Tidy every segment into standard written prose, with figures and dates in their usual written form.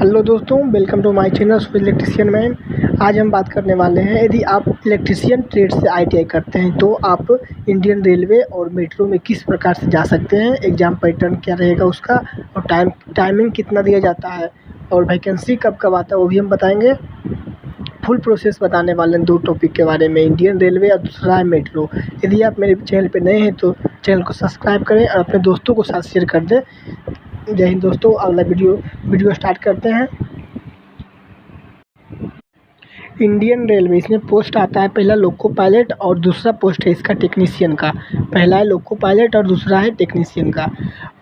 Hello दोस्तों, welcome to my channel super electrician man. आज हम बात करने वाले हैं, यदि आप इलेक्ट्रीशियन ट्रेड से आईटीआई करते हैं तो आप इंडियन रेलवे और मेट्रो में किस प्रकार से जा सकते हैं, एग्ज़ाम पैटर्न क्या रहेगा उसका, और टाइमिंग कितना दिया जाता है, और वैकेंसी कब कब आता है वो भी हम बताएंगे। फुल प्रोसेस बताने वाले हैं 2 टॉपिक के बारे में, इंडियन रेलवे और दूसरा है मेट्रो। यदि आप मेरे चैनल पर नए हैं तो चैनल को सब्सक्राइब करें और अपने दोस्तों को साथ शेयर कर दें। जय हिंद दोस्तों, अगला वीडियो स्टार्ट करते हैं। इंडियन रेलवे, इसमें पोस्ट आता है, पहला लोको पायलट और दूसरा पोस्ट है इसका टेक्नीशियन का। पहला है लोको पायलट और दूसरा है टेक्नीशियन का।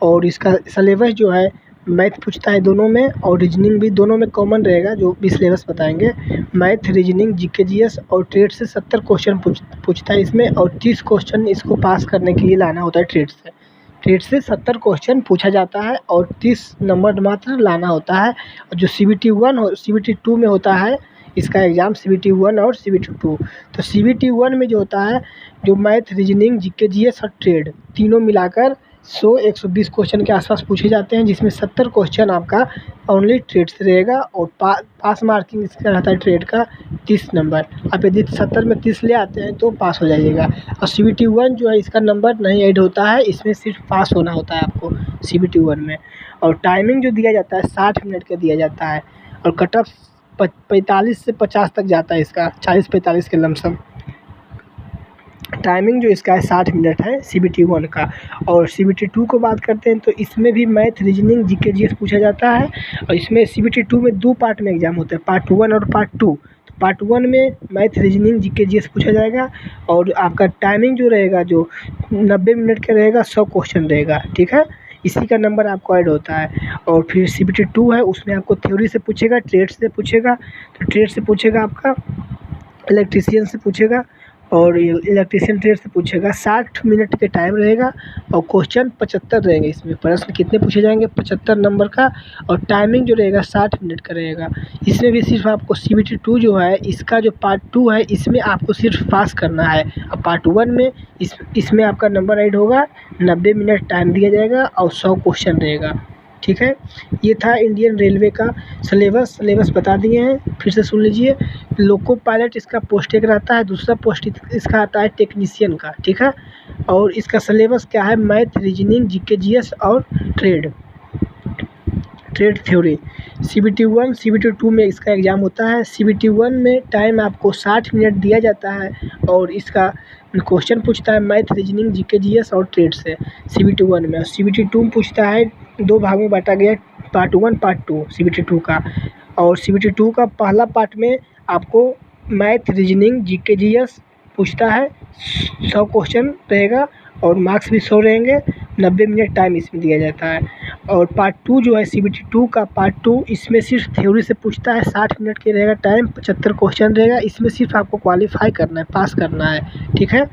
और इसका सिलेबस जो है मैथ पूछता है दोनों में, और रीजनिंग भी दोनों में कॉमन रहेगा, जो भी सिलेबस बताएंगे। मैथ, रीजनिंग, जीके जीएस और ट्रेड से 70 क्वेश्चन पूछता है इसमें, और 30 क्वेश्चन इसको पास करने के लिए लाना होता है ट्रेड से। ट्रेड से 70 क्वेश्चन पूछा जाता है और 30 नंबर मात्र लाना होता है। और जो CBT 1 और CBT 2 में होता है इसका एग्ज़ाम, CBT 1 और CBT 2। तो CBT 1 में जो होता है, जो मैथ, रीजनिंग, जीके जीएस और ट्रेड तीनों मिलाकर 100-120 क्वेश्चन के आसपास पूछे जाते हैं, जिसमें 70 क्वेश्चन आपका ओनली ट्रेड से रहेगा। और पास मार्किंग इसका रहता है ट्रेड का 30 नंबर। आप यदि 70 में 30 ले आते हैं तो पास हो जाइएगा। और CBT 1 जो है इसका नंबर नहीं ऐड होता है, इसमें सिर्फ पास होना होता है आपको CBT 1 में। और टाइमिंग जो दिया जाता है 60 मिनट का दिया जाता है, और कट ऑफ 45 से 50 तक जाता है इसका, 40-45 के लमसम। टाइमिंग जो इसका है 60 मिनट है CBT 1 का। और CBT 2 को बात करते हैं तो इसमें भी मैथ, रीजनिंग, जीके जीएस पूछा जाता है। और इसमें CBT 2 में 2 पार्ट में एग्ज़ाम होता है, पार्ट 1 और पार्ट 2। तो पार्ट 1 में मैथ, रीजनिंग, जीके जीएस पूछा जाएगा, और आपका टाइमिंग जो रहेगा जो 90 मिनट का रहेगा, 100 क्वेश्चन रहेगा, ठीक है। इसी का नंबर आपको ऐड होता है। और फिर CBT 2 है, उसमें आपको थ्योरी से पूछेगा, ट्रेड से पूछेगा। तो ट्रेड से पूछेगा आपका, इलेक्ट्रीशियन से पूछेगा, और इलेक्ट्रीशियन ट्रेड से पूछेगा। 60 मिनट के टाइम रहेगा, और क्वेश्चन 75 रहेंगे। इसमें प्रश्न कितने पूछे जाएंगे? 75 नंबर का। और टाइमिंग जो रहेगा 60 मिनट का रहेगा। इसमें भी सिर्फ आपको CBT 2 जो है, इसका जो पार्ट 2 है, इसमें आपको सिर्फ पास करना है। और पार्ट 1 में इसमें आपका नंबर ऐड होगा, 90 मिनट टाइम दिया जाएगा, और 100 क्वेश्चन रहेगा, ठीक है। ये था इंडियन रेलवे का सिलेबस बता दिए हैं, फिर से सुन लीजिए। लोको पायलट इसका पोस्ट एक रहता है, दूसरा पोस्ट इसका आता है टेक्नीशियन का, ठीक है। और इसका सिलेबस क्या है? मैथ, रीजनिंग, जीके जीएस और ट्रेड थ्योरी। CBT 1, CBT 2 में इसका एग्ज़ाम होता है। CBT 1 में टाइम आपको 60 मिनट दिया जाता है, और इसका क्वेश्चन पूछता है मैथ, रीजनिंग, जीके जीएस और ट्रेड से CBT 1 में। और CBT 2 में पूछता है, 2 भाग में बांटा गया, पार्ट 1, पार्ट 2 CBT 2 का। और CBT 2 का पहला पार्ट में आपको मैथ, रीजनिंग, जीके जीएस पूछता है, 100 क्वेश्चन रहेगा, और मार्क्स भी 100 रहेंगे। 90 मिनट टाइम इसमें दिया जाता है। और पार्ट 2 जो है CBT 2 का पार्ट 2, इसमें सिर्फ थ्योरी से पूछता है, 60 मिनट के रहेगा टाइम, 75 क्वेश्चन रहेगा। इसमें सिर्फ आपको क्वालिफाई करना है, पास करना है, ठीक है।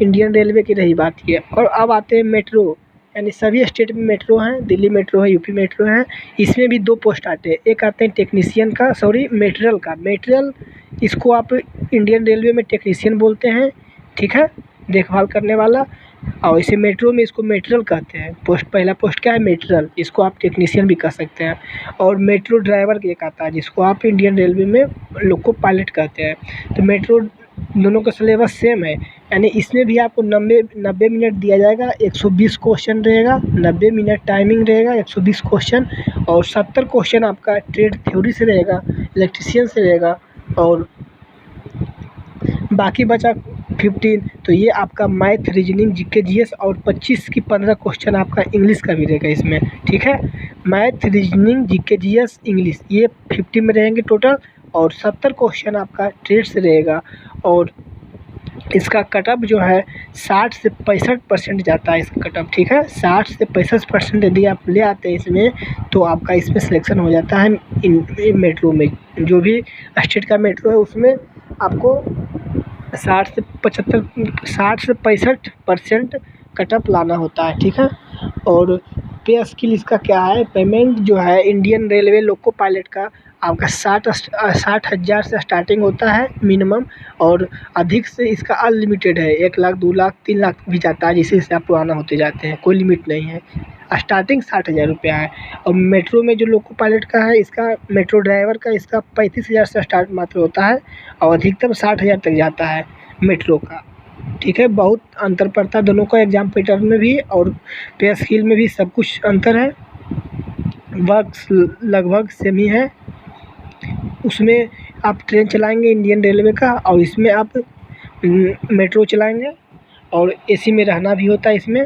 इंडियन रेलवे की रही बात ये। और अब आते हैं मेट्रो, यानी सभी स्टेट में मेट्रो हैं, दिल्ली मेट्रो है, यूपी मेट्रो है। इसमें भी 2 पोस्ट आते हैं, एक आते हैं टेक्नीशियन का, मेटेरियल का। मेटेरियल इसको आप इंडियन रेलवे में टेक्नीशियन बोलते हैं, ठीक है, देखभाल करने वाला। और इसे मेट्रो में इसको मेटेरियल कहते हैं। पहला पोस्ट क्या है? मेटेरियल। इसको आप टेक्नीशियन भी कह सकते हैं। और मेट्रो ड्राइवर एक आता है, जिसको आप इंडियन रेलवे में लोको पायलट कहते हैं। तो मेट्रो दोनों का सिलेबस सेम है, यानी इसमें भी आपको 90 मिनट दिया जाएगा, 120 क्वेश्चन रहेगा, 90 मिनट टाइमिंग रहेगा, 120 क्वेश्चन। और 70 क्वेश्चन आपका ट्रेड थ्योरी से रहेगा, इलेक्ट्रीशियन से रहेगा, और बाकी बचा 15। तो ये आपका मैथ, रीजनिंग, जीके जीएस, और 25 की 15 क्वेश्चन आपका इंग्लिश का भी रहेगा इसमें, ठीक है। Math, reasoning, GK GS, English, ये 50 में रहेंगे टोटल। और 70 क्वेश्चन आपका ट्रेड से रहेगा। और इसका कटअप जो है 60 से 65% जाता है इसका कटअप, ठीक है। 60 से 65% यदि आप ले आते हैं इसमें, तो आपका इसमें सिलेक्शन हो जाता है इन मेट्रो में। जो भी स्टेट का मेट्रो है उसमें आपको 60 से 65% कटअप लाना होता है, ठीक है। और पे स्केल इसका क्या है? पेमेंट जो है इंडियन रेलवे लोको पायलट का आपका 60,000 से स्टार्टिंग होता है मिनिमम, और अधिक से इसका अनलिमिटेड है। 1 लाख, 2 लाख, 3 लाख भी जाता है, जैसे जैसे आप पुराना होते जाते हैं, कोई लिमिट नहीं है। स्टार्टिंग 60,000 रुपया है। और मेट्रो में जो लोको पायलट का है, इसका मेट्रो ड्राइवर का इसका 35,000 से स्टार्ट मात्र होता है और अधिकतम 60,000 तक जाता है मेट्रो का। ठीक है, बहुत अंतर पड़ता है दोनों का एग्ज़ाम पैटर्न में भी और पे स्केल में भी, सब कुछ अंतर है। वर्क्स लगभग सेम ही है। उसमें आप ट्रेन चलाएंगे इंडियन रेलवे का और इसमें आप मेट्रो चलाएंगे और एसी में रहना भी होता है इसमें।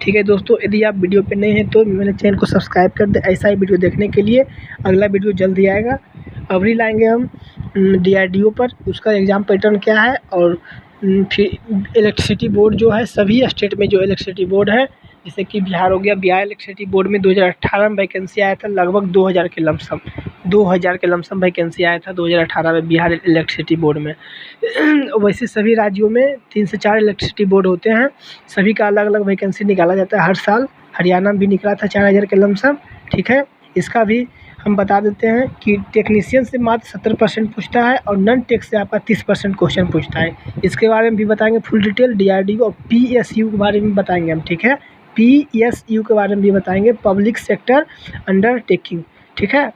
ठीक है दोस्तों, यदि आप वीडियो पे नए हैं तो मेरे चैनल को सब्सक्राइब कर दें ऐसा ही वीडियो देखने के लिए। अगला वीडियो जल्दी आएगा। अभी लाएंगे हम DRDO पर, उसका एग्ज़ाम पैटर्न क्या है और फिर इलेक्ट्रिसिटी बोर्ड जो है, सभी स्टेट में जो इलेक्ट्रिसिटी बोर्ड है, जैसे कि बिहार हो गया, बिहार इलेक्ट्रिसिटी बोर्ड में 2018 में वैकेंसी आया था लगभग 2000 के लमसम वैकेंसी आया था 2018 में बिहार इलेक्ट्रिसिटी बोर्ड में। वैसे सभी राज्यों में 3 से 4 इलेक्ट्रिसिटी बोर्ड होते हैं, सभी का अलग अलग वैकेंसी निकाला जाता है हर साल। हरियाणा में भी निकला था 4000 के लमसम। ठीक है, इसका भी हम बता देते हैं कि टेक्नीशियन से मात्र 70% पूछता है और नॉन टेक से आपका 30% क्वेश्चन पूछता है। इसके बारे में भी बताएंगे फुल डिटेल। DRDO और PSU के बारे में बताएंगे हम। ठीक है, PSU के बारे में भी बताएंगे, पब्लिक सेक्टर अंडरटेकिंग। ठीक है।